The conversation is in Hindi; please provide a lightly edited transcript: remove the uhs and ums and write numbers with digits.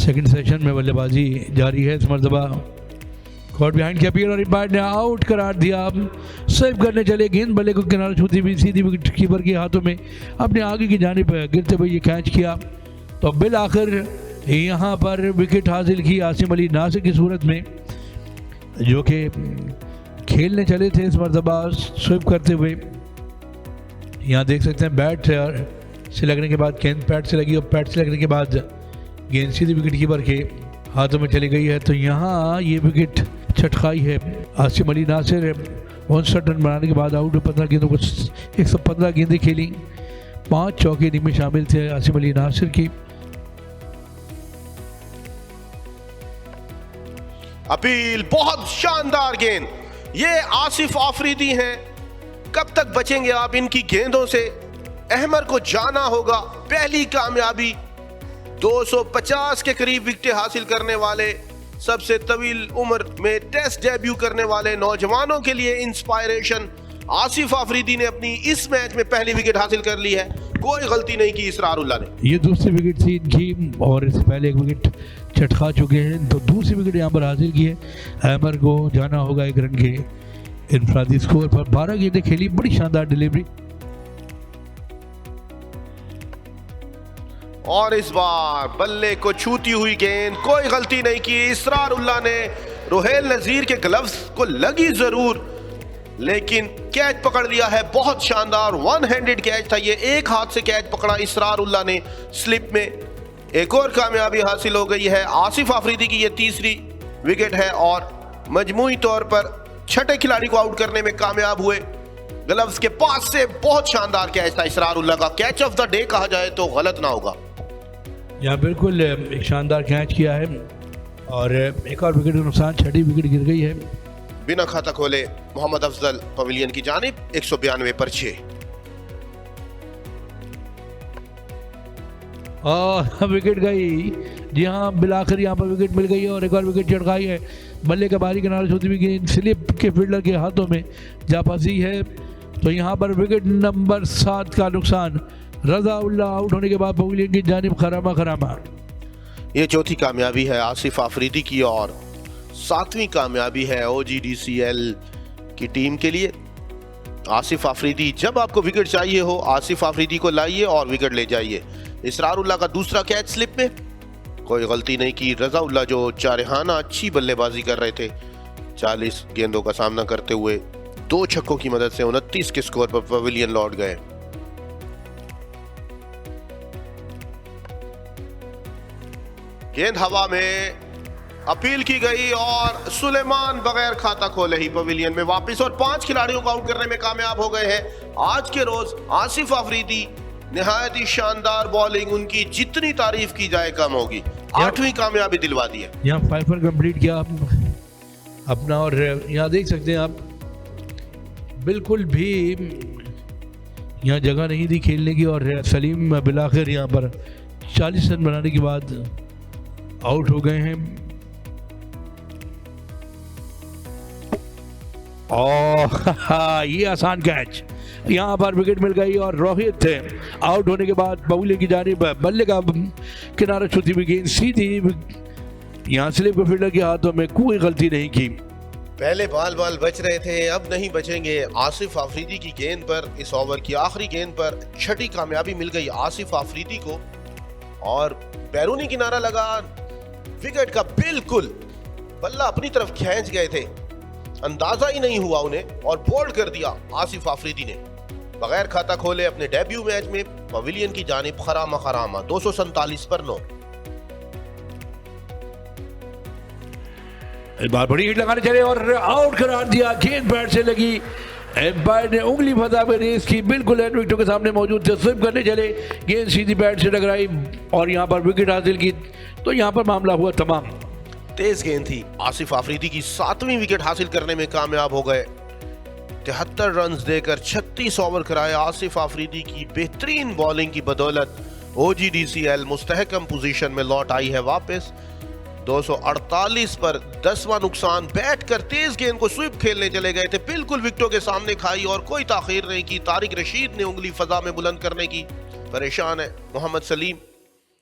सेकंड सेशन में बल्लेबाजी जारी है। इस मरतबा कॉट बिहाइंड के अपील और एम्पायर ने आउट करार दिया। सेव करने चले, गेंद बल्ले को किनारा छूती हुई सीधी विकेट कीपर के हाथों में अपने आगे की जानिब गिरते हुए ये कैच किया। तो बिल आखिर यहाँ पर विकेट हासिल की आसिम अली नासिर की सूरत में, जो कि खेलने चले थे इस मरतबा स्विप करते हुए। यहाँ देख सकते हैं बैट से लगने के बाद गेंद पैड से लगी और पैड से लगने के बाद गेंद सीधी विकेट कीपर के हाथों में चली गई है। तो यहाँ ये विकेट छटकाई है आसिम अली नासिर 59 रन बनाने के बाद आउट। 15 गेंदों को 115 गेंदें खेली, 5 चौके इनिंग में शामिल थे आसिम अली नासिर की। अपील, बहुत शानदार गेंद, ये आसिफ आफरीदी हैं। कब तक बचेंगे आप इनकी गेंदों से? अहमर को जाना होगा। पहली कामयाबी, 250 के करीब विकेट हासिल करने वाले, सबसे तवील उम्र में टेस्ट डेब्यू करने वाले नौजवानों के लिए इंस्पायरेशन आसिफ आफरीदी ने अपनी इस मैच में पहली विकेट हासिल कर ली है। कोई गलती नहीं की इसरारुल्लाह ने। ये दूसरी विकेट थी इनकी और इससे पहले एक विकेट छटका चुके हैं, तो दूसरी विकेट यहाँ पर हासिल की है। अहमर को जाना होगा 1 रन के इनफरादी स्कोर पर। 12 गेंदें खेली, बड़ी शानदार डिलीवरी। और इस बार बल्ले को छूती हुई गेंद, कोई गलती नहीं की इसरारुल्लाह ने। रोहेल नजीर के ग्लव्स को लगी जरूर, लेकिन कैच पकड़ लिया है। बहुत शानदार 1 हैंडेड कैच था ये, एक हाथ से कैच पकड़ा इसरारुल्लाह ने स्लिप में। एक और कामयाबी हासिल हो गई है आसिफ आफरीदी की, ये तीसरी विकेट है और मजमूई तौर पर छठे खिलाड़ी को आउट करने में कामयाब हुए। ग्लव्स के पास से बहुत शानदार कैच था इसरारुल्लाह का। कैच ऑफ द डे कहा जाए तो गलत ना होगा। यहाँ बिल्कुल एक शानदार कैच किया है और एक और विकेट का नुकसान, छठी विकेट गिर गई है। बिना खाता खोले मोहम्मद अफजल पवेलियन की जानिब 192 पर 6। और विकेट गई। जी हाँ, बिलाखिर यहाँ पर विकेट मिल गई है और एक और विकेट चढ़काई है। बल्ले के बाहरी किनारे होती हुई गेंद स्लिप के फील्डर के हाथों में जा फंसी है। तो यहाँ पर विकेट नंबर 7 का नुकसान। रज़ाउल्लाह आउट होने के बाद पवेलियन की जानिब खरामा। ये चौथी कामयाबी है आसिफ आफरीदी की और 7वीं कामयाबी है OGDCL की टीम के लिए। आसिफ आफरीदी, जब आपको विकेट चाहिए हो आसिफ आफरीदी को लाइए और विकेट ले जाइए। इसरारुल्लाह का दूसरा कैच स्लिप में, कोई गलती नहीं की। रज़ाउल्लाह जो चारहाना अच्छी बल्लेबाजी कर रहे थे, 40 गेंदों का सामना करते हुए 2 छक्कों की मदद से 29 के स्कोर पर पवेलियन लौट गए। गेंद हवा में, अपील की गई और सुलेमान बगैर खाता खोले ही पवेलियन में वापस और 5 खिलाड़ियों को आउट करने में कामयाब हो गए हैं। आज के रोज आसिफ आफरीदी, निहायत ही शानदार बॉलिंग, उनकी जितनी तारीफ की जाए कम होगी। 8वीं कामयाबी दिलवा दी है। यहाँ 5 पर कंप्लीट किया अपना और यहाँ देख सकते हैं आप, बिल्कुल भी यहाँ जगह नहीं थी खेलने की और सलीम बिलाखिर यहाँ पर 40 रन बनाने के बाद आउट हो गए हैं। और ये आसान कैच, यहाँ पर विकेट मिल गई और रोहित थे आउट होने के बाद पवेलियन की जानिब बल्ले का किनारा छूती हुई गेंद सीधी यहाँ स्लिप के फील्डर के हाथों में, कोई गलती नहीं की। पहले बाल बच रहे थे, अब नहीं बचेंगे। आसिफ आफरीदी की गेंद पर, इस ओवर की आखिरी गेंद पर छठी कामयाबी मिल गई आसिफ आफरीदी को और बैरूनी किनारा लगा। विकेट का बिल्कुल बल्ला अपनी तरफ खींच गए थे, अंदाजा ही नहीं हुआ उन्हें और बोल्ड कर दिया आसिफ आफरीदी ने। बगैर खाता खोले अपने डेब्यू मैच में पवेलियन की जानिब खरामा 247 पर 9। इस बार बड़ी हिट लगाने चले और आउट करार दिया। गेंद बैट से लगी, एम्पायर ने उंगली फंसा में रेस की, बिल्कुल एंड विकेटों के सामने मौजूद थे। स्विप करने चले, गेंद सीधी बैट से टकराई और यहाँ पर विकेट हासिल की। तो यहाँ पर मामला हुआ तमाम। तेज गेंद थी, आसिफ आफरीदी की 7वीं विकेट हासिल करने में कामयाब हो गए। 73 रन देकर 36 ओवर कराए आसिफ आफरीदी की बेहतरीन बॉलिंग की बदौलत OGDCL मुस्तहकम पोजीशन में लौट आई है वापस। 248 पर 10वां नुकसान। बैट कर तेज गेंद को स्वीप खेलने चले गए थे, बिल्कुल विकेटों के सामने खाई और कोई ताखीर नहीं की। तारिक रशीद ने उंगली फजा में बुलंद करने की, परेशान है मोहम्मद सलीम।